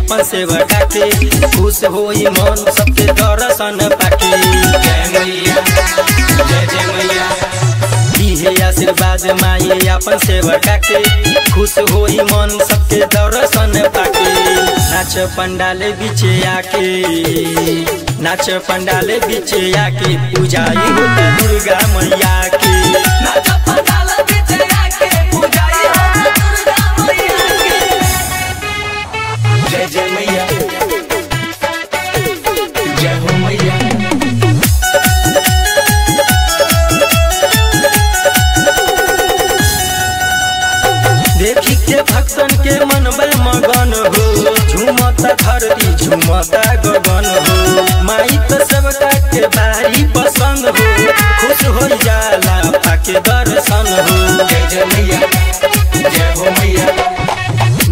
अपन सेवका के खुश होई मन सबके दर्शन पाके। जय मैया जय जय मैया दिहे आशीर्वाद माई अपन सेवका के खुश होई मन सबके दर्शन पाके। नाच पंडाले बीचे आके नाच पंडाले बीचे आके पूजाई होता दुर्गा मैया के। नाच पंडाल बीचे आके पूजाई होता दुर्गा मैया के। जय जय मैया जय हो मैया। देखी के भक्तन के मन बल मगन हो झूमता धरती झूमता गगन हो। माई तो सबका के बारी पसंद हो खुश हो जाला पाके दर्शन हो। जय जय मैया जय हो मैया।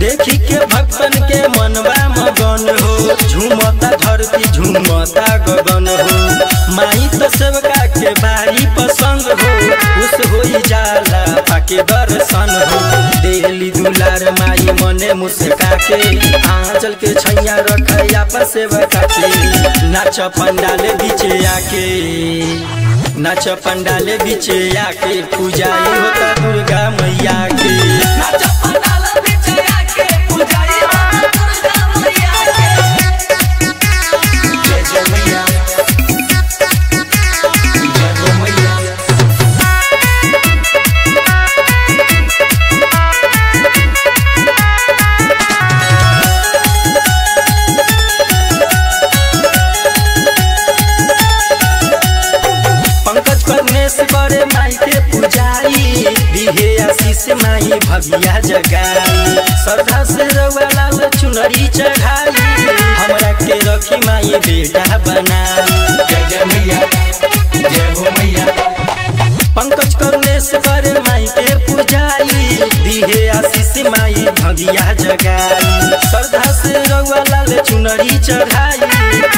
देखी के भक्तन के मनवा मगन हो झूमता धरती झूमता गगन हो। माई तो सबका के बारी पसंद हो खुश हो जाला पाके दर्शन हो। देली दुलार माई मने मुस्का के आंचल के छैया रखैया पर सेवका के। नाच पंडाले बीचे आके नाच पंडाले बीचे आके पूजाई होता दुर्गा मैया के। नाच पंडाल बीचे आके पूजाई होता दुर्गा मैया के। जय जय मैया जय हो मैया। पंकज परमेश करे माई के पूजाई दिहे आशीष माई भगिया जगाई। श्रद्धा से रउआ लाल चुनरी चढ़ाई हमरा के रखी माई बेटा बनाई। जय जय मैया जय हो मैया। पंकज परमेश करे माई के पूजाई दिहे आशीष माई भगिया जगाई। श्रद्धा से रउआ लाल चुनरी चढ़ाई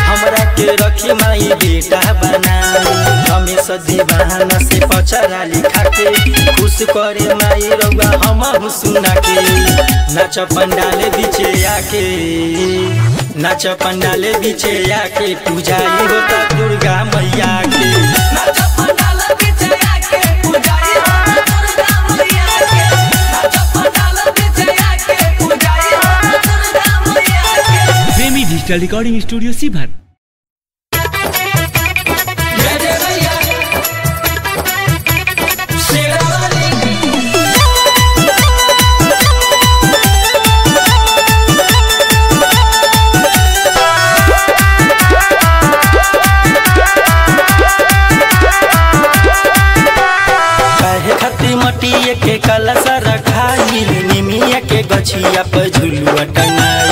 हमरा के रखी माई बेटा बनाई। हमेशा दीवाना से पचरा लिखा के खुश करे माई रउआ हम सुना के। नाच पंडाले बीचे आके नाच पंडाले बीचे आके पूजाई होता दुर्गा मैया के। नाच पंडाल बीचे आके पूजाई होता दुर्गा मैया के। नाच पंडाल बीचे आके पूजाई होता दुर्गा मैया के। प्रेमी डिजिटल रिकॉर्डिंग स्टूडियो सीभर। जय जय मैया शेरावाली। काहे खातिर मटिए के कलश रखाई निमिया के गछिया पर झुलुआ टंगाई।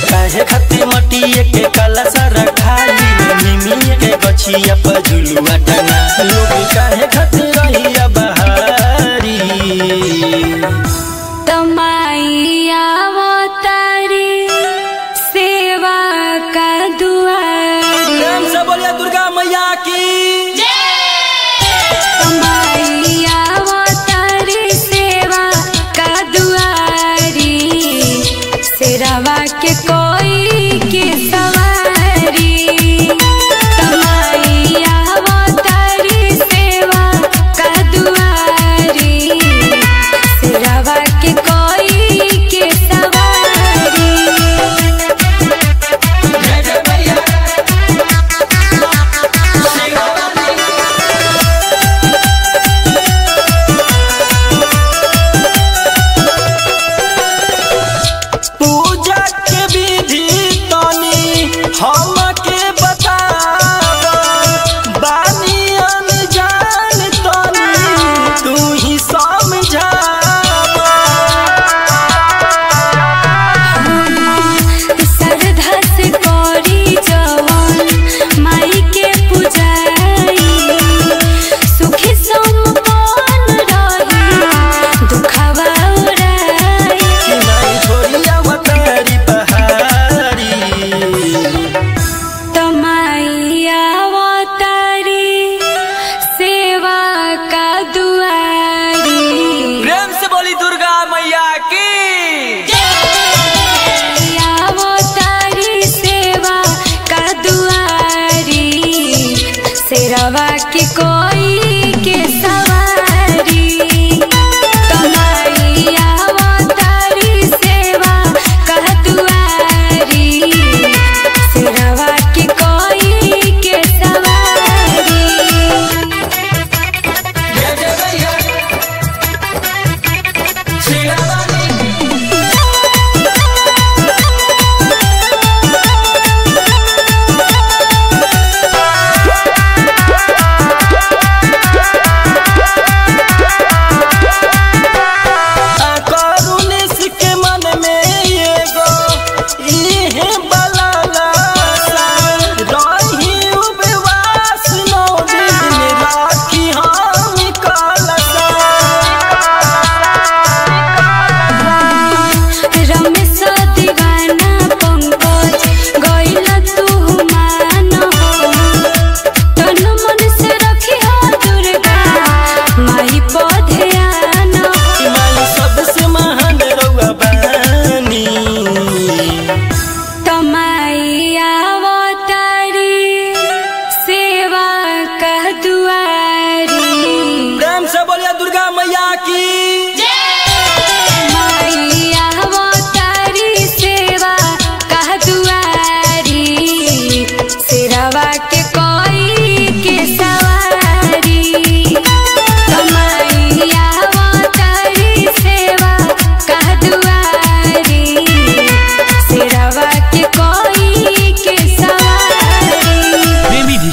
काहे खातिर मटिए के कलश रखाई निमिया के गछिया पर झुलुआ टंगाई। लोग काहे खातिर रहिया बहारी तमाइया तारी सेवा का दुआरी। प्रेम से बोलिए दुर्गा मैया की। तमाइया तारी सेवा का दुआरी सिरवा के कोई के सवारी। तमाइया तारी सेवा का दुआरी सिरवा के कोई के सवारी। जय जय मैया शेरावाली।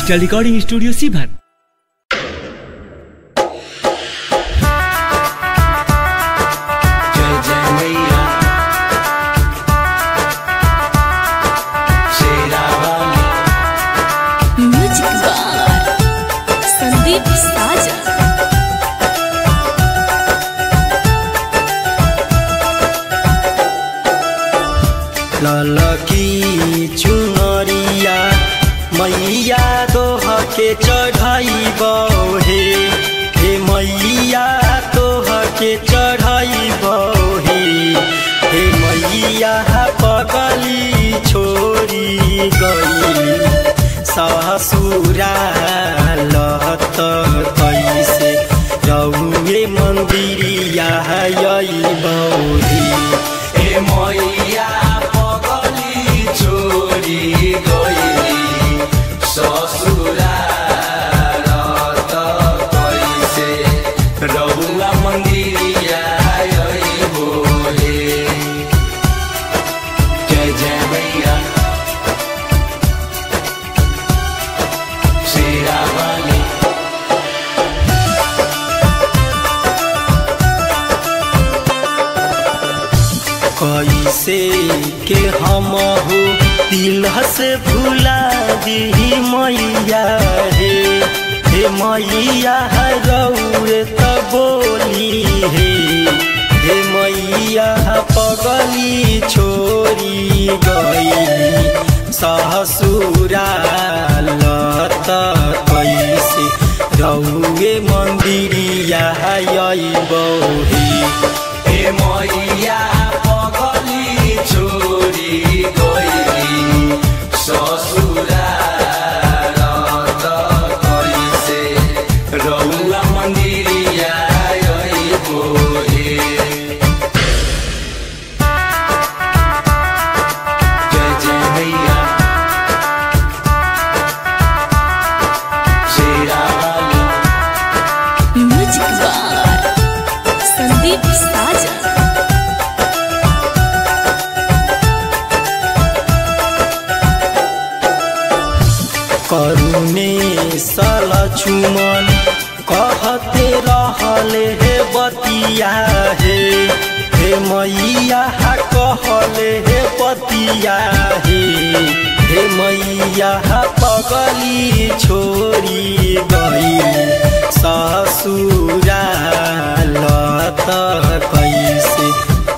डिजिटल रिकॉर्डिंग स्टूडियो सीभर। जय जय मैया शेरा वाली। म्यूजिक बार संदीप साजा। ललकी चुनरिया मैया दोह के चढ़ाइब हे मैया दोह के चढ़ाइब हे मैया पगली छोड़ी गई ससुराल त कैसे रहुए मंदिरिया अइब ए मैया पगली छोड़ी गई ससुराल त कैसे रहुआ मंदिरिया अइबो हे। जय जय मैया शेरा वाली। कैसे के हम हो दिल से भुला दी मैया हे मैया रौरे त बोली हे मैया पगली छोड़ी गई ससुराल त कैसे रौए मंदिरिया अइब ए मैया पगली छोड़ी गई ससुराल त कैसे रहुआ मंदिरिया अइबो हे। जय जय मैया शेरा वाली। म्यूजिक बार संदीप साजा। करुणे साला चुमन कहते रहले हे बतिया हे मैया कहले हे बतिया हे मैया पगली छोड़ी गई ससुराल त कैसे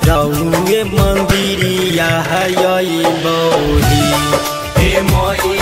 रहुए मंदिरिया अइब ए मैया